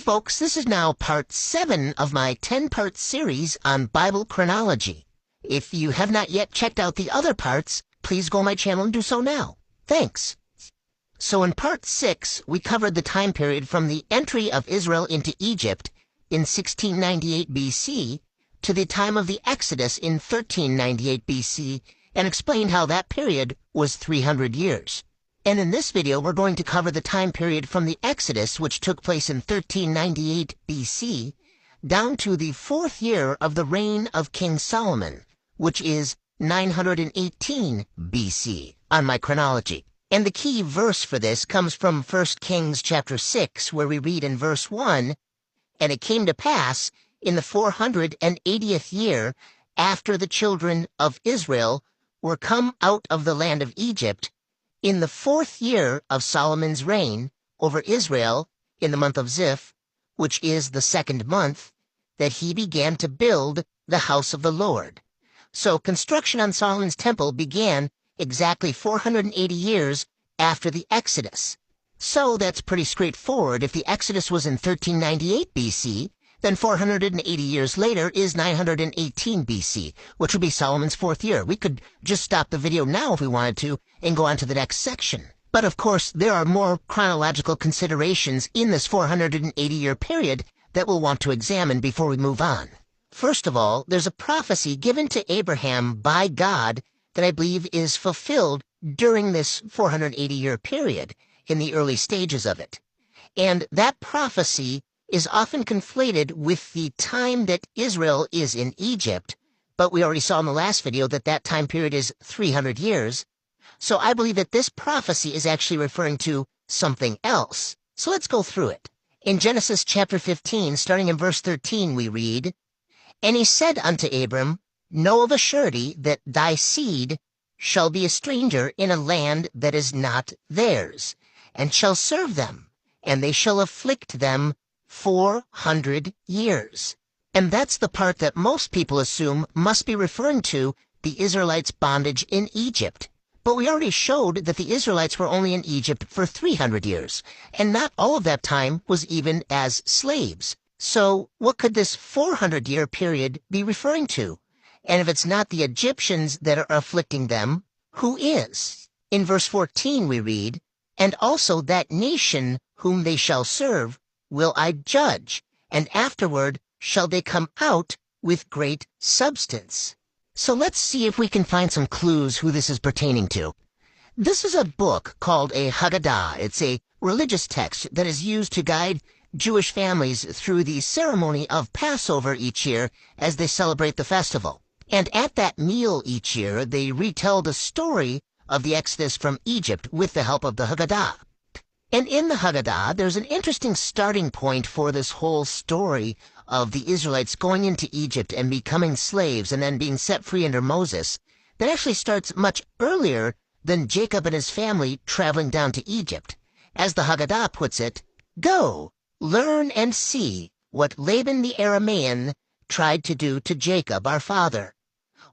folks, this is now part 7 of my 10-part series on Bible chronology. If you have not yet checked out the other parts, please go on my channel and do so now. Thanks. So in part 6, we covered the time period from the entry of Israel into Egypt in 1698 BC to the time of the Exodus in 1398 BC and explained how that period was 300 years. And in this video, we're going to cover the time period from the Exodus, which took place in 1398 BC, down to the 4th year of the reign of King Solomon, which is 918 BC on my chronology. And the key verse for this comes from 1 Kings chapter 6, where we read in verse 1, "And it came to pass in the 480th year after the children of Israel were come out of the land of Egypt, in the 4th year of Solomon's reign over Israel, in the month of Ziph, which is the 2nd month, that he began to build the house of the Lord." So construction on Solomon's temple began exactly 480 years after the Exodus. So that's pretty straightforward. If the Exodus was in 1398 BC, then 480 years later is 918 BC, which would be Solomon's 4th year. We could just stop the video now if we wanted to and go on to the next section. But of course, there are more chronological considerations in this 480-year period that we'll want to examine before we move on. First of all, there's a prophecy given to Abraham by God that I believe is fulfilled during this 480-year period in the early stages of it. And that prophecy is often conflated with the time that Israel is in Egypt, but we already saw in the last video that that time period is 300 years. So I believe that this prophecy is actually referring to something else. So let's go through it. In Genesis chapter 15, starting in verse 13, we read, "And he said unto Abram, Know of a surety that thy seed shall be a stranger in a land that is not theirs, and shall serve them, and they shall afflict them 400 years. And that's the part that most people assume must be referring to the Israelites' bondage in Egypt. But we already showed that the Israelites were only in Egypt for 300 years, and not all of that time was even as slaves. So what could this 400-year period be referring to? And if it's not the Egyptians that are afflicting them, who is? In verse 14 we read, "And also that nation whom they shall serve will I judge, and afterward shall they come out with great substance." So let's see if we can find some clues who this is pertaining to. This is a book called a Haggadah. It's a religious text that is used to guide Jewish families through the ceremony of Passover each year as they celebrate the festival. And at that meal each year, they retell the story of the Exodus from Egypt with the help of the Haggadah. And in the Haggadah, there's an interesting starting point for this whole story of the Israelites going into Egypt and becoming slaves and then being set free under Moses that actually starts much earlier than Jacob and his family traveling down to Egypt. As the Haggadah puts it, "Go, learn and see what Laban the Aramean tried to do to Jacob our father.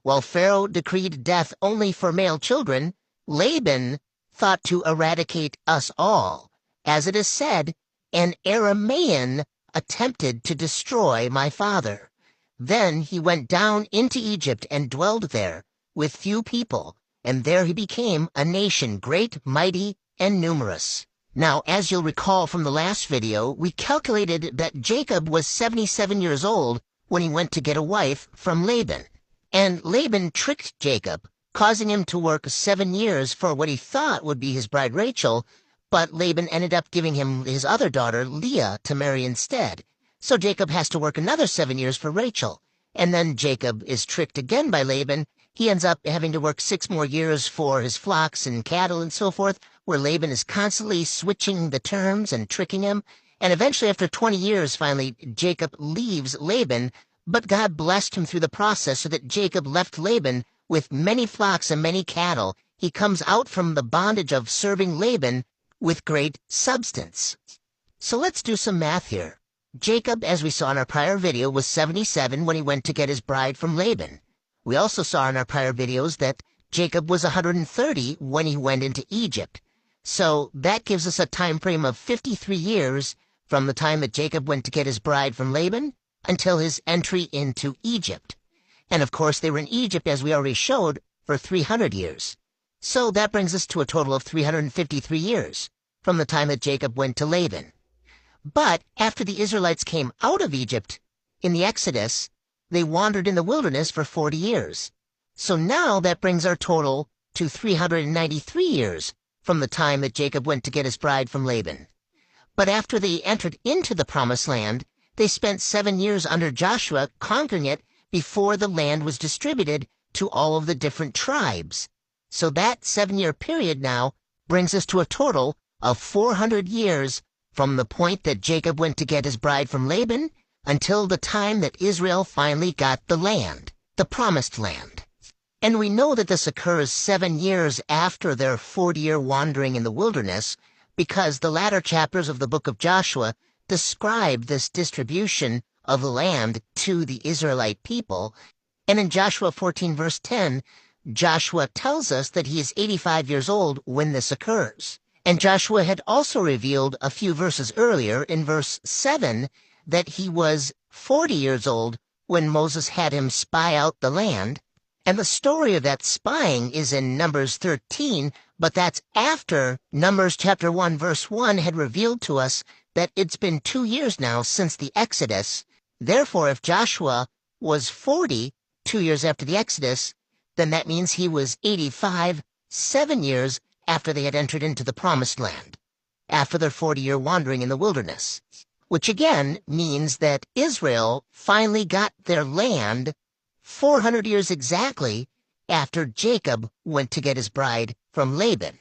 While Pharaoh decreed death only for male children, Laban thought to eradicate us all. As it is said, an Aramean attempted to destroy my father. Then he went down into Egypt and dwelled there with few people, and there he became a nation great, mighty, and numerous." Now, as you'll recall from the last video, we calculated that Jacob was 77 years old when he went to get a wife from Laban. And Laban tricked Jacob, causing him to work 7 years for what he thought would be his bride Rachel, but Laban ended up giving him his other daughter, Leah, to marry instead. So Jacob has to work another 7 years for Rachel. And then Jacob is tricked again by Laban. He ends up having to work 6 more years for his flocks and cattle and so forth, where Laban is constantly switching the terms and tricking him. And eventually, after 20 years, finally, Jacob leaves Laban, but God blessed him through the process so that Jacob left Laban with many flocks and many cattle. He comes out from the bondage of serving Laban with great substance. So let's do some math here. Jacob, as we saw in our prior video, was 77 when he went to get his bride from Laban. We also saw in our prior videos that Jacob was 130 when he went into Egypt. So that gives us a time frame of 53 years from the time that Jacob went to get his bride from Laban until his entry into Egypt. And of course they were in Egypt, as we already showed, for 300 years. So that brings us to a total of 353 years from the time that Jacob went to Laban. But after the Israelites came out of Egypt in the Exodus, they wandered in the wilderness for 40 years. So now that brings our total to 393 years from the time that Jacob went to get his bride from Laban. But after they entered into the Promised Land, they spent 7 years under Joshua conquering it before the land was distributed to all of the different tribes. So that 7-year period now brings us to a total of 400 years from the point that Jacob went to get his bride from Laban until the time that Israel finally got the land, the Promised Land. And we know that this occurs 7 years after their 40-year wandering in the wilderness, because the latter chapters of the book of Joshua describe this distribution of the land to the Israelite people. And in Joshua 14 verse 10, Joshua tells us that he is 85 years old when this occurs. And Joshua had also revealed a few verses earlier in verse 7 that he was 40 years old when Moses had him spy out the land. And the story of that spying is in Numbers 13, but that's after Numbers chapter 1 verse 1 had revealed to us that it's been 2 years now since the Exodus. Therefore, if Joshua was 40 2 years after the Exodus, then that means he was 85, 7 years after they had entered into the Promised Land, after their 40-year wandering in the wilderness, which again means that Israel finally got their land 400 years exactly after Jacob went to get his bride from Laban.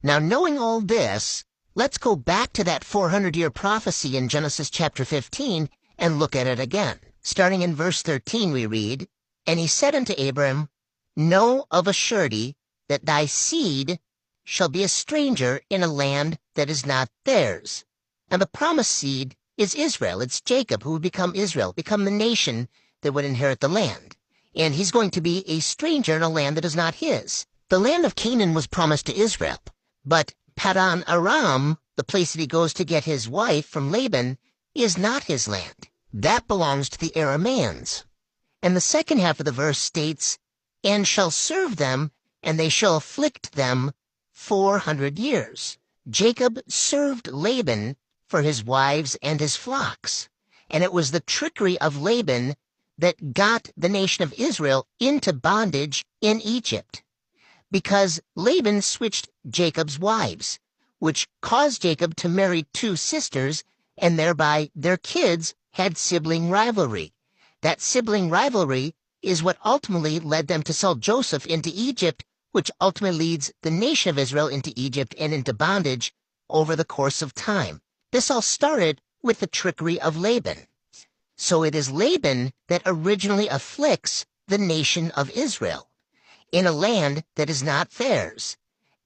Now, knowing all this, let's go back to that 400-year prophecy in Genesis chapter 15 and look at it again. Starting in verse 13, we read, "And he said unto Abram, Know of a surety that thy seed shall be a stranger in a land that is not theirs." And the promised seed is Israel. It's Jacob who would become Israel, become the nation that would inherit the land. And he's going to be a stranger in a land that is not his. The land of Canaan was promised to Israel, but Padan Aram, the place that he goes to get his wife from Laban, is not his land. That belongs to the Arameans. And the second half of the verse states, "And shall serve them, and they shall afflict them 400 years." Jacob served Laban for his wives and his flocks, and it was the trickery of Laban that got the nation of Israel into bondage in Egypt, because Laban switched Jacob's wives, which caused Jacob to marry 2 sisters, and thereby their kids had sibling rivalry. That sibling rivalry is what ultimately led them to sell Joseph into Egypt, which ultimately leads the nation of Israel into Egypt and into bondage over the course of time. This all started with the trickery of Laban. So it is Laban that originally afflicts the nation of Israel in a land that is not theirs.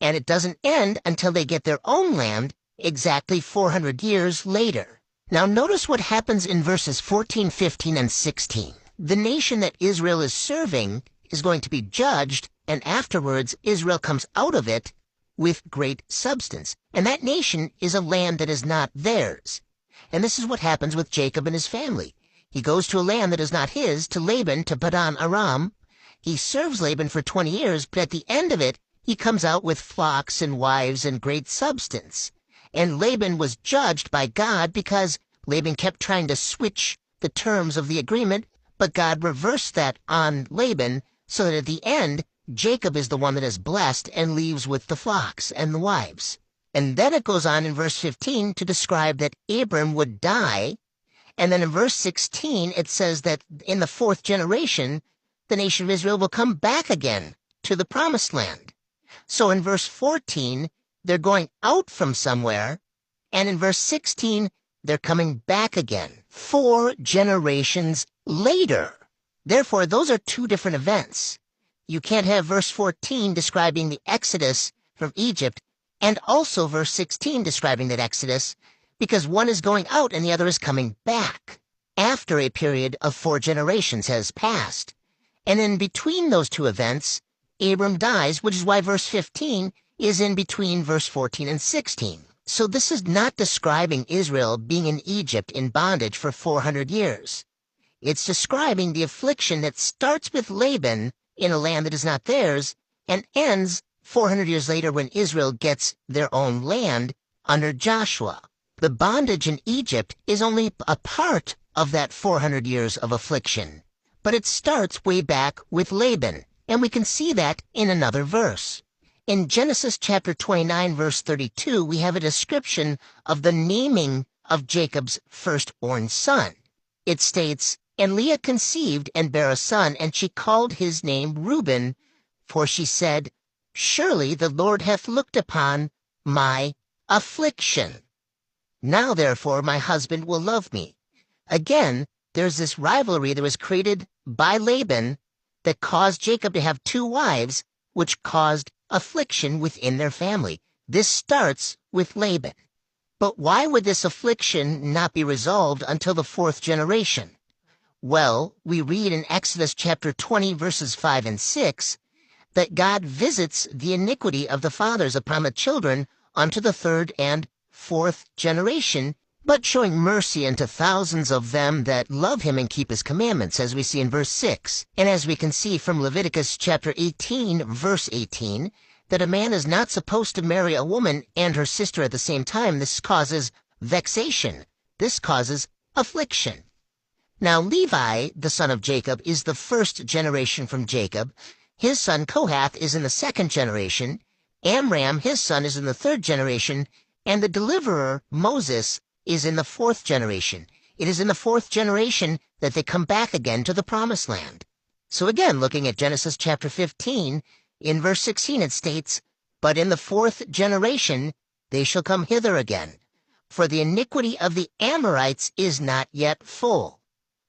And it doesn't end until they get their own land exactly 400 years later. Now notice what happens in verses 14, 15, and 16. The nation that Israel is serving is going to be judged, and afterwards Israel comes out of it with great substance. And that nation is a land that is not theirs. And this is what happens with Jacob and his family. He goes to a land that is not his, to Laban, to Padan Aram. He serves Laban for 20 years, but at the end of it, he comes out with flocks and wives and great substance. And Laban was judged by God because Laban kept trying to switch the terms of the agreement, but God reversed that on Laban, so that at the end, Jacob is the one that is blessed and leaves with the flocks and the wives. And then it goes on in verse 15 to describe that Abram would die. And then in verse 16, it says that in the 4th generation, the nation of Israel will come back again to the Promised Land. So in verse 14, they're going out from somewhere. And in verse 16, they're coming back again 4 generations later. Therefore, those are 2 different events. You can't have verse 14 describing the Exodus from Egypt and also verse 16 describing that Exodus, because one is going out and the other is coming back after a period of 4 generations has passed. And in between those 2 events, Abram dies, which is why verse 15 is in between verse 14 and 16. So this is not describing Israel being in Egypt in bondage for 400 years. It's describing the affliction that starts with Laban in a land that is not theirs and ends 400 years later when Israel gets their own land under Joshua. The bondage in Egypt is only a part of that 400 years of affliction, but it starts way back with Laban, and we can see that in another verse. In Genesis chapter 29, verse 32, we have a description of the naming of Jacob's firstborn son. It states, "And Leah conceived and bare a son, and she called his name Reuben, for she said, Surely the Lord hath looked upon my affliction. Now therefore my husband will love me." Again, there's this rivalry that was created by Laban that caused Jacob to have two wives, which caused affliction within their family. This starts with Laban. But why would this affliction not be resolved until the fourth generation? Well, we read in Exodus chapter 20, verses 5 and 6, that God visits the iniquity of the fathers upon the children unto the third and fourth generation, but showing mercy unto thousands of them that love him and keep his commandments, as we see in verse 6. And as we can see from Leviticus chapter 18, verse 18, that a man is not supposed to marry a woman and her sister at the same time. This causes vexation. This causes affliction. Now Levi, the son of Jacob, is the first generation from Jacob. His son Kohath is in the second generation. Amram, his son, is in the third generation. And the deliverer, Moses, is in the fourth generation. It is in the fourth generation that they come back again to the promised land. So again, looking at Genesis chapter 15, in verse 16 it states, "But in the fourth generation they shall come hither again, for the iniquity of the Amorites is not yet full."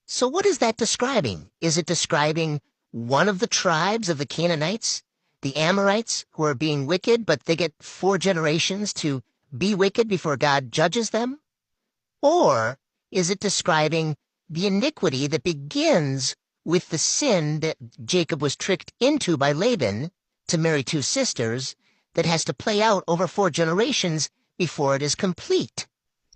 So what is that describing? Is it describing one of the tribes of the Canaanites, the Amorites, who are being wicked, but they get 4 generations to be wicked before God judges them? Or is it describing the iniquity that begins with the sin that Jacob was tricked into by Laban to marry 2 sisters that has to play out over 4 generations before it is complete?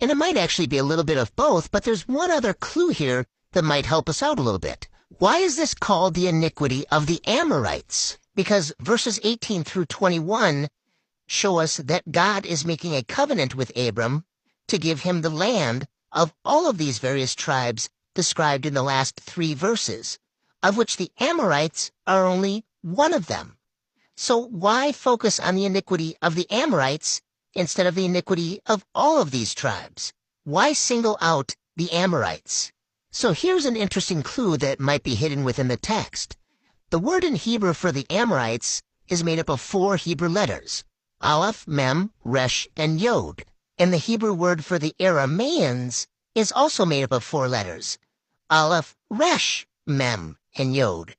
And it might actually be a little bit of both, but there's one other clue here that might help us out a little bit. Why is this called the iniquity of the Amorites? Because verses 18 through 21 show us that God is making a covenant with Abram to give him the land of all of these various tribes described in the last 3 verses, of which the Amorites are only one of them. So why focus on the iniquity of the Amorites instead of the iniquity of all of these tribes? Why single out the Amorites? So here's an interesting clue that might be hidden within the text. The word in Hebrew for the Amorites is made up of 4 Hebrew letters: Aleph, Mem, Resh, and Yod. And the Hebrew word for the Arameans is also made up of 4 letters: Aleph, Resh, Mem, and Yod.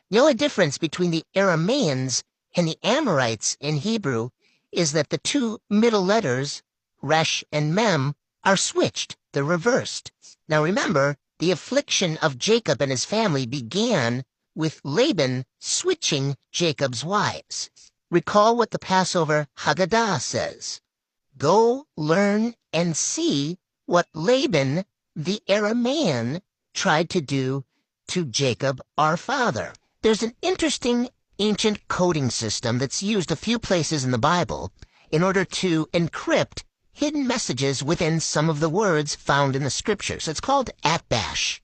The only difference between the Arameans and the Amorites in Hebrew is that the 2 middle letters, Resh and Mem, are switched. They're reversed. Now remember, the affliction of Jacob and his family began with Laban switching Jacob's wives. Recall what the Passover Haggadah says. "Go, learn, and see what Laban, the Aramean, tried to do to Jacob, our father." There's an interesting ancient coding system that's used a few places in the Bible in order to encrypt hidden messages within some of the words found in the scriptures. It's called @bash.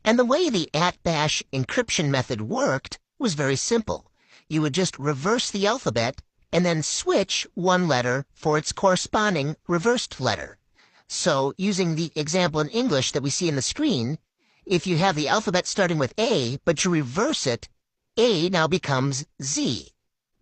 And the way the @bash encryption method worked was very simple. You would just reverse the alphabet and then switch one letter for its corresponding reversed letter. So, using the example in English that we see on the screen, if you have the alphabet starting with A, but you reverse it, A now becomes Z,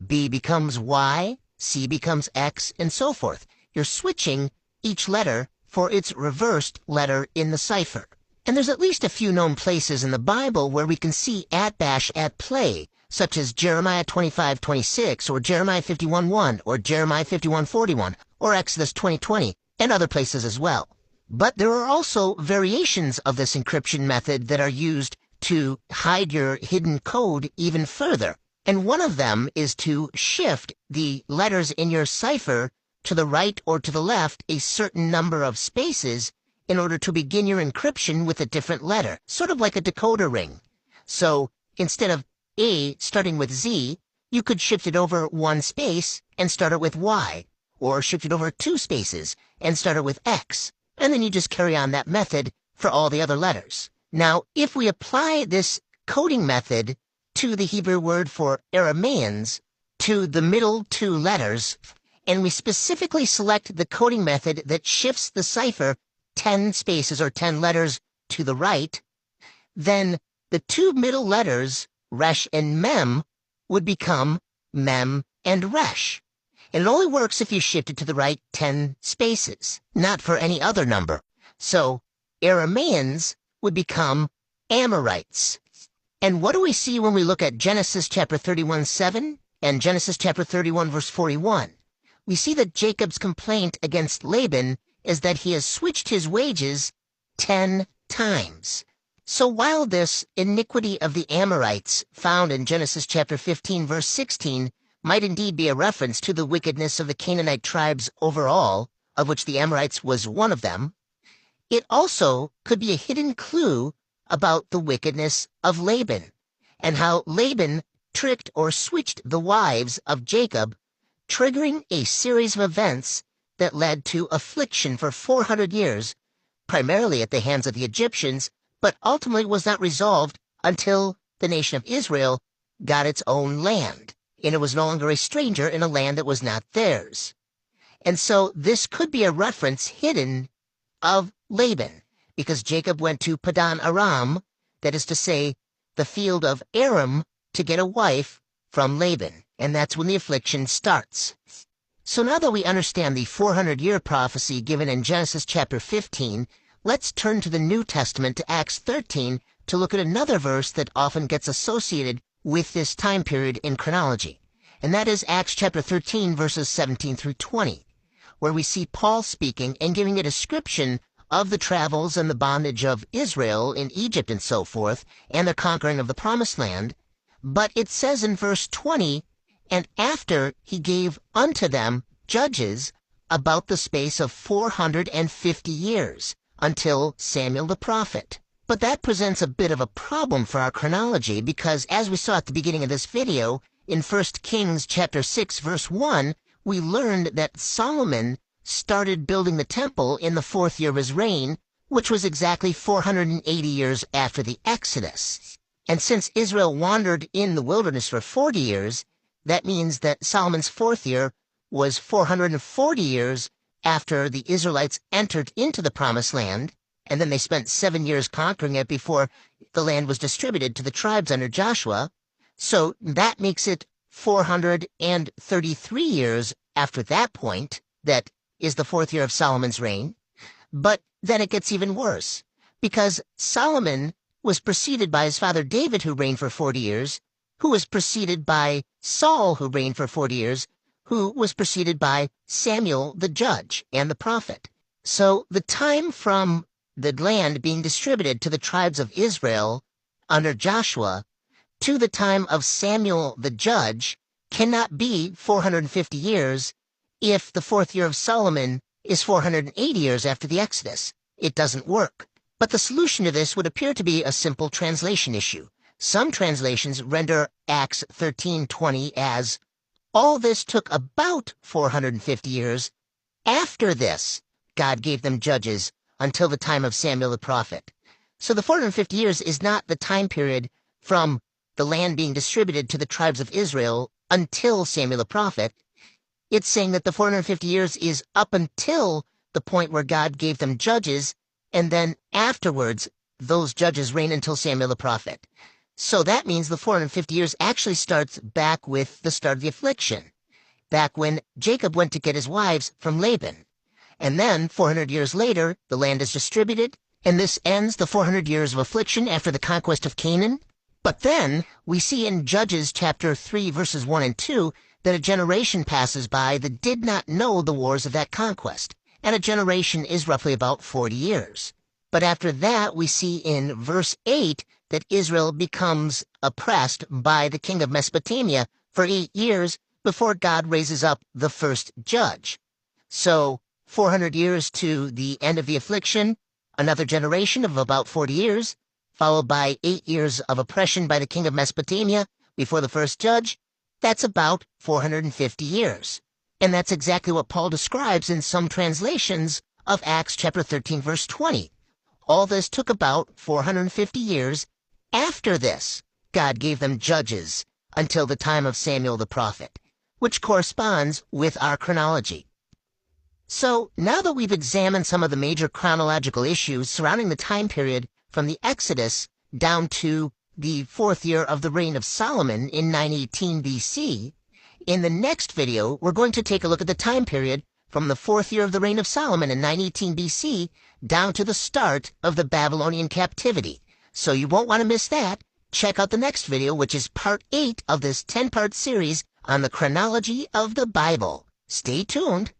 B becomes Y, C becomes X, and so forth. You're switching each letter for its reversed letter in the cipher. And there's at least a few known places in the Bible where we can see @bash at play, such as Jeremiah 25:26, or Jeremiah 51:1, or Jeremiah 51:41, or Exodus 20:20, and other places as well. But there are also variations of this encryption method that are used to hide your hidden code even further. And one of them is to shift the letters in your cipher to the right or to the left a certain number of spaces in order to begin your encryption with a different letter, sort of like a decoder ring. So instead of A starting with Z, you could shift it over one space and start it with Y, or shift it over two spaces and start it with X, and then you just carry on that method for all the other letters. Now, if we apply this coding method to the Hebrew word for Aramaeans, to the middle two letters, and we specifically select the coding method that shifts the cipher 10 spaces or 10 letters to the right, then the two middle letters, Resh and Mem, would become Mem and Resh. And it only works if you shift it to the right 10 spaces, not for any other number. So Aramaeans would become Amorites. And what do we see when we look at Genesis chapter 31:7 and Genesis chapter 31 verse 41? We see that Jacob's complaint against Laban is that he has switched his wages 10 times. So while this iniquity of the Amorites found in Genesis chapter 15 verse 16 might indeed be a reference to the wickedness of the Canaanite tribes overall, of which the Amorites was one of them, it also could be a hidden clue about the wickedness of Laban, and how Laban tricked or switched the wives of Jacob, triggering a series of events that led to affliction for 400 years, primarily at the hands of the Egyptians, but ultimately was not resolved until the nation of Israel got its own land, and it was no longer a stranger in a land that was not theirs. And so this could be a reference hidden of Laban, because Jacob went to Padan Aram, that is to say, the field of Aram, to get a wife from Laban, and that's when the affliction starts. So now that we understand the 400-year prophecy given in Genesis chapter 15, let's turn to the New Testament to Acts 13 to look at another verse that often gets associated with this time period in chronology, and that is Acts chapter 13 verses 17 through 20, where we see Paul speaking and giving a description of the travels and the bondage of Israel in Egypt and so forth, and the conquering of the Promised Land. But it says in verse 20, "And after he gave unto them judges about the space of 450 years, until Samuel the prophet." But that presents a bit of a problem for our chronology, because as we saw at the beginning of this video, in 1 Kings chapter 6 verse 1, we learned that Solomon started building the temple in the 4th year of his reign, which was exactly 480 years after the Exodus. And since Israel wandered in the wilderness for 40 years, that means that Solomon's 4th year was 440 years after the Israelites entered into the Promised Land, and then they spent 7 years conquering it before the land was distributed to the tribes under Joshua. So that makes it 433 years after that point, that is the 4th year of Solomon's reign. But then it gets even worse, because Solomon was preceded by his father David, who reigned for 40 years, who was preceded by Saul, who reigned for 40 years, who was preceded by Samuel the judge and the prophet. So the time from the land being distributed to the tribes of Israel under Joshua to the time of Samuel the judge cannot be 450 years if the 4th year of Solomon is 480 years after the Exodus. It doesn't work. But the solution to this would appear to be a simple translation issue. Some translations render Acts 13:20 as, "All this took about 450 years. After this, God gave them judges until the time of Samuel the prophet." So the 450 years is not the time period from the land being distributed to the tribes of Israel until Samuel the prophet. It's saying that the 450 years is up until the point where God gave them judges, and then afterwards, those judges reign until Samuel the prophet. So that means the 450 years actually starts back with the start of the affliction, back when Jacob went to get his wives from Laban. And then, 400 years later, the land is distributed, and this ends the 400 years of affliction after the conquest of Canaan. But then, we see in Judges chapter 3, verses 1 and 2, that a generation passes by that did not know the wars of that conquest, and a generation is roughly about 40 years. But after that, we see in verse 8 that Israel becomes oppressed by the king of Mesopotamia for 8 years before God raises up the first judge. So 400 years to the end of the affliction, another generation of about 40 years, followed by 8 years of oppression by the king of Mesopotamia before the first judge. That's about 450 years. And that's exactly what Paul describes in some translations of Acts chapter 13, verse 20. All this took about 450 years. After this, God gave them judges until the time of Samuel the prophet, which corresponds with our chronology. So now that we've examined some of the major chronological issues surrounding the time period from the Exodus down to the 4th year of the reign of Solomon in 918 BC, in the next video we're going to take a look at the time period from the 4th year of the reign of Solomon in 918 BC down to the start of the Babylonian captivity. So you won't want to miss that. Check out the next video, which is part 8 of this 10-part series on the chronology of the Bible. Stay tuned.